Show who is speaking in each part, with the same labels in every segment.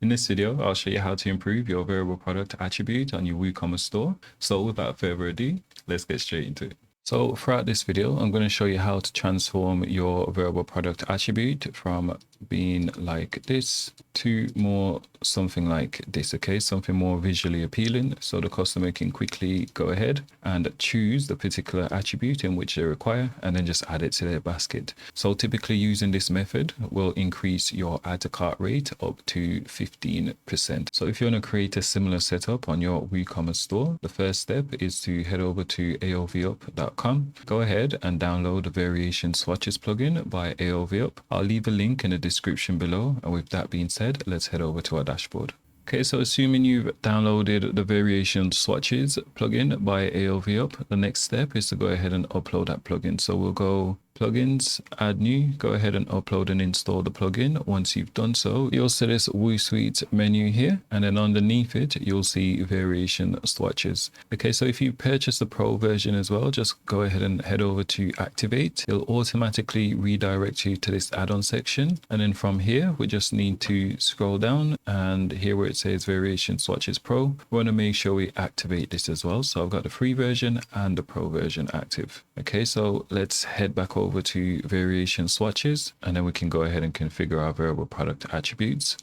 Speaker 1: In this video, I'll show you how to improve your variable product attribute on your WooCommerce store. So without further ado, let's get straight into it. So throughout this video, I'm going to show you how to transform your variable product attribute from being like this to more something like this, okay? Something more visually appealing so the customer can quickly go ahead and choose the particular attribute in which they require and then just add it to their basket. So typically using this method will increase your add to cart rate up to 15%. So if you want to create a similar setup on your WooCommerce store, the first step is to head over to AovUp.com. Go ahead and download the variation swatches plugin by AovUp. I'll leave a link in the description below. And with that being said, let's head over to our dashboard. Okay, so assuming you've downloaded the variation swatches plugin by AovUp, the next step is to go ahead and upload that plugin. So we'll go plugins, add new, go ahead and upload and install the plugin. Once you've done so, you'll see this WooSuite menu here, and then underneath it, you'll see variation swatches. Okay, so if you purchase the pro version as well, just go ahead and head over to activate. It'll automatically redirect you to this add-on section. And then from here, we just need to scroll down, and here where it says variation swatches pro, we want to make sure we activate this as well. So I've got the free version and the pro version active. Okay, so let's head back over to variation swatches, and then we can go ahead and configure our variable product attributes.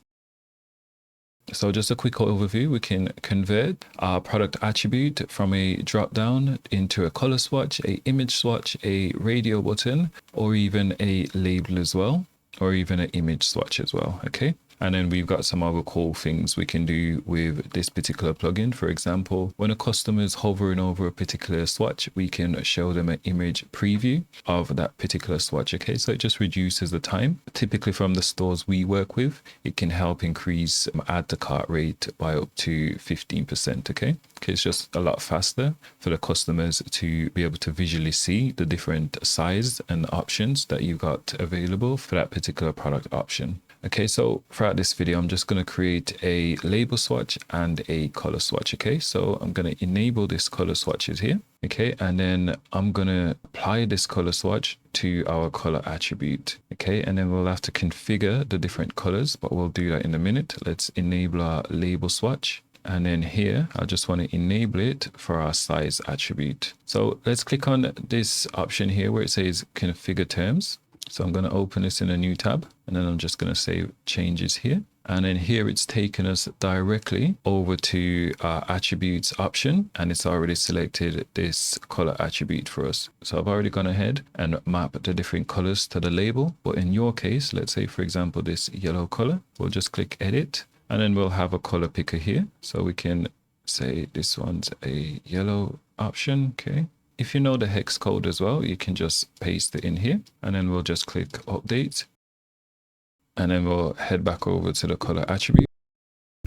Speaker 1: So just a quick overview, we can convert our product attribute from a drop down into a color swatch, a image swatch, a radio button, or even a label as well, or even an image swatch as well. Okay. And then we've got some other cool things we can do with this particular plugin. For example, when a customer is hovering over a particular swatch, we can show them an image preview of that particular swatch. Okay, so it just reduces the time. Typically from the stores we work with, it can help increase add to cart rate by up to 15%. Okay, it's just a lot faster for the customers to be able to visually see the different size and options that you've got available for that particular product option. Okay, so throughout this video, I'm just going to create a label swatch and a color swatch. Okay, so I'm going to enable this color swatches here. Okay, and then I'm going to apply this color swatch to our color attribute. Okay, and then we'll have to configure the different colors, but we'll do that in a minute. Let's enable our label swatch. And then here, I just want to enable it for our size attribute. So let's click on this option here where it says configure terms. So I'm going to open this in a new tab, and then I'm just going to save changes here. And then here it's taken us directly over to our attributes option, and it's already selected this color attribute for us. So I've already gone ahead and mapped the different colors to the label. But in your case, let's say, for example, this yellow color, we'll just click edit, and then we'll have a color picker here. So we can say this one's a yellow option. Okay. If you know the hex code as well, you can just paste it in here, and then we'll just click update, and then we'll head back over to the color attribute,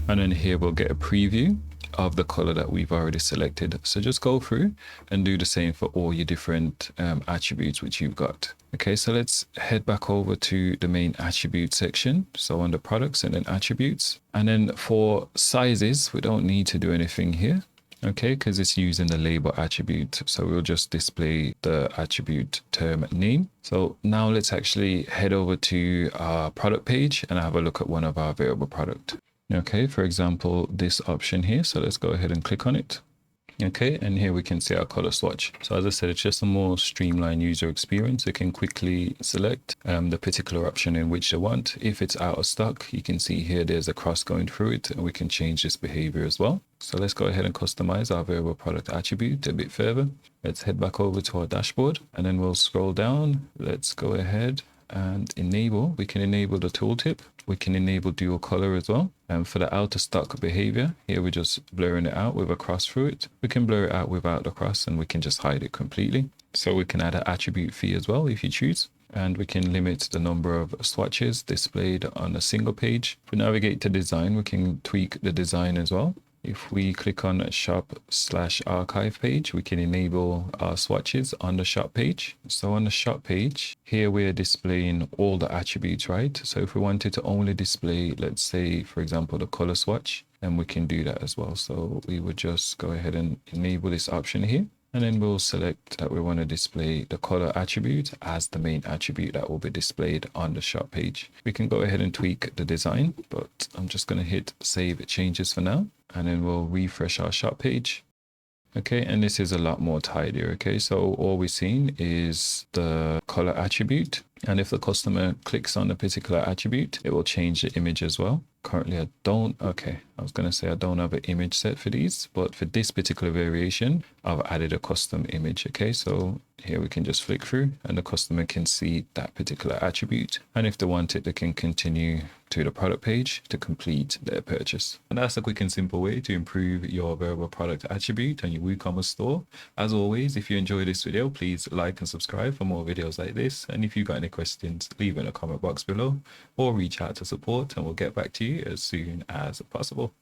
Speaker 1: and then here we'll get a preview of the color that we've already selected. So just go through and do the same for all your different attributes which you've got. Okay, so let's head back over to the main attribute section. So under products and then attributes, and then for sizes, we don't need to do anything here. Okay, because it's using the label attribute. So we'll just display the attribute term name. So now let's actually head over to our product page and have a look at one of our variable product. Okay, for example, this option here. So let's go ahead and click on it. Okay, and here we can see our color swatch. So as I said, it's just a more streamlined user experience. You can quickly select the particular option in which you want. If it's out of stock, you can see here there's a cross going through it, and we can change this behavior as well. So let's go ahead and customize our variable product attribute a bit further. Let's head back over to our dashboard, and then we'll scroll down. Let's go ahead and enable. We can enable the tooltip. We can enable dual color as well. And for the out of stock behavior, here we're just blurring it out with a cross through it. We can blur it out without the cross, and we can just hide it completely. So we can add an attribute fee as well if you choose. And we can limit the number of swatches displayed on a single page. If we navigate to design, we can tweak the design as well. If we click on shop/archive page, we can enable our swatches on the shop page. So on the shop page, here we're displaying all the attributes, right? So if we wanted to only display, let's say, for example, the color swatch, then we can do that as well. So we would just go ahead and enable this option here. And then we'll select that we want to display the color attribute as the main attribute that will be displayed on the shop page. We can go ahead and tweak the design, but I'm just going to hit save changes for now. And then we'll refresh our shop page. Okay, and this is a lot more tidier. Okay, so all we're seeing is the color attribute. And if the customer clicks on the particular attribute, it will change the image as well. Currently, I don't have an image set for these, but for this particular variation, I've added a custom image. Okay, so here we can just flick through and the customer can see that particular attribute. And if they want it, they can continue to the product page to complete their purchase. And that's a quick and simple way to improve your variable product attribute on your WooCommerce store. As always, if you enjoyed this video, please like and subscribe for more videos like this. And if you've got any questions, leave in the comment box below or reach out to support and we'll get back to you as soon as possible.